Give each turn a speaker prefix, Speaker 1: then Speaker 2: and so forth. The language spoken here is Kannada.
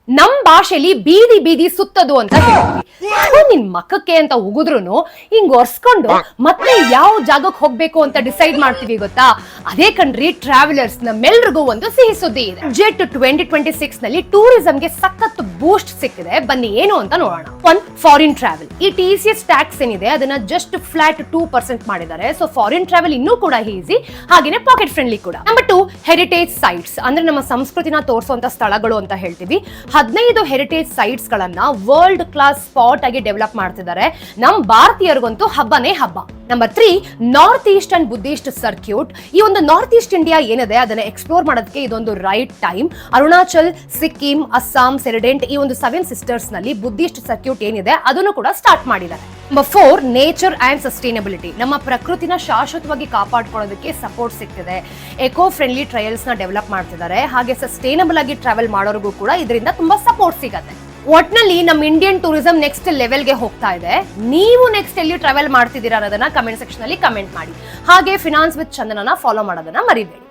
Speaker 1: ನಮ್ ಭಾಷೆಲಿ ಬೀದಿ ಬೀದಿ ಸುತ್ತದು ಅಂತ ಹೇಳ್ತೀವಿ. ನಿನ್ ಮಕ್ಕಕ್ಕೆ ಅಂತ ಉಗಿದ್ರು ಹಿಂಗ್ ಒರ್ಸ್ಕೊಂಡು ಮತ್ತೆ ಯಾವ ಜಾಗಕ್ಕೆ ಹೋಗ್ಬೇಕು ಅಂತ ಡಿಸೈಡ್ ಮಾಡ್ತೀವಿ ಗೊತ್ತಾ? ಅದೇ ಕಣ್ರಿ ಟ್ರಾವೆಲರ್ಸ್ ನಮ್ಮೆಲ್ರಿಗೂ ಒಂದು ಸಿಹಿ ಸುದ್ದಿ ಇದೆ. ಬಜೆಟ್ 2026 ನಲ್ಲಿ ಟೂರಿಸಂ ಗೆ ಸಖತ್ ಬೂಸ್ಟ್ ಸಿಕ್ಕಿದೆ. ಬನ್ನಿ ಏನು ಅಂತ ನೋಡೋಣ. One, foreign travel. ಈ TCS ಟ್ಯಾಕ್ಸ್ ಏನಿದೆ ಅದನ್ನ ಜಸ್ಟ್ ಫ್ಲಾಟ್ 2% ಮಾಡಿದ್ದಾರೆ. ಸೊ ಫಾರಿನ್ ಟ್ರಾವೆಲ್ ಇನ್ನೂ ಕೂಡ ಈಸಿ, ಹಾಗೇನೆ ಪಾಕೆಟ್ ಫ್ರೆಂಡ್ಲಿ ಕೂಡ. ನಂಬರ್ 2, ಹೆರಿಟೇಜ್ ಸೈಟ್ಸ್ ಅಂದ್ರೆ ನಮ್ಮ ಸಂಸ್ಕೃತಿನ ತೋರಿಸುವಂತ ಸ್ಥಳಗಳು ಅಂತ ಹೇಳ್ತೀವಿ. 15 ಹೆರಿಟೇಜ್ ಸೈಟ್ಸ್ ಗಳನ್ನ ವರ್ಲ್ಡ್ ಕ್ಲಾಸ್ ಸ್ಪಾಟ್ ಆಗಿ ಡೆವಲಪ್ ಮಾಡ್ತಿದ್ದಾರೆ. ನಮ್ ಭಾರತೀಯರಿಗಂತೂ ಹಬ್ಬನೇ ಹಬ್ಬ. Number 3, north East and Buddhist circuit. ಈ ಒಂದು ನಾರ್ತ್ ಈಸ್ಟ್ ಇಂಡಿಯಾ ಏನಿದೆ ಅದನ್ನ ಎಕ್ಸ್ಪ್ಲೋರ್ ಮಾಡೋದಕ್ಕೆ ಇದೊಂದು ರೈಟ್ ಟೈಮ್. ಅರುಣಾಚಲ್, ಸಿಕ್ಕಿಂ, ಅಸ್ಸಾಂ, ಸೆರೆಡೆಂಟ್ ಈ ಒಂದು 7 ಸಿಸ್ಟರ್ಸ್ ನಲ್ಲಿ ಬುದ್ಧಿಸ್ಟ್ ಸರ್ಕ್ಯೂಟ್ ಏನಿದೆ ಅದನ್ನು ಕೂಡ ಸ್ಟಾರ್ಟ್ ಮಾಡಿದ್ದಾರೆ. Number 4, nature and sustainability. ನಮ್ಮ ಪ್ರಕೃತಿನ ಶಾಶ್ವತವಾಗಿ ಕಾಪಾಡ್ಕೊಳ್ಳೋದಕ್ಕೆ ಸಪೋರ್ಟ್ ಸಿಗ್ತಿದೆ. ಎಕೋ ಫ್ರೆಂಡ್ಲಿ ಟ್ರಯಲ್ಸ್ ನ ಡೆವಲಪ್ ಮಾಡ್ತಿದ್ದಾರೆ. ಹಾಗೆ ಸಸ್ಟೈನಬಲ್ ಆಗಿ ಟ್ರಾವೆಲ್ ಮಾಡೋರಿಗೂ ಕೂಡ ಇದರಿಂದ ತುಂಬಾ ಸಪೋರ್ಟ್ ಸಿಗತ್ತೆ. ಒಟ್ನಲ್ಲಿ ನಮ್ಮ ಇಂಡಿಯನ್ ಟೂರಿಸಂ ನೆಕ್ಸ್ಟ್ ಲೆವೆಲ್ಗೆ ಹೋಗ್ತಾ ಇದೆ. ನೀವು ನೆಕ್ಸ್ಟ್ ಎಲ್ಲಿ ಟ್ರಾವೆಲ್ ಮಾಡ್ತಿದ್ದೀರಾ ಅನ್ನೋದನ್ನ ಕಮೆಂಟ್ ಸೆಕ್ಷನ್ ಅಲ್ಲಿ ಕಮೆಂಟ್ ಮಾಡಿ. ಹಾಗೆ ಫಿನಾನ್ಸ್ ವಿತ್ ಚಂದನನ ಫಾಲೋ ಮಾಡೋದನ್ನ ಮರಿಬೇಡಿ.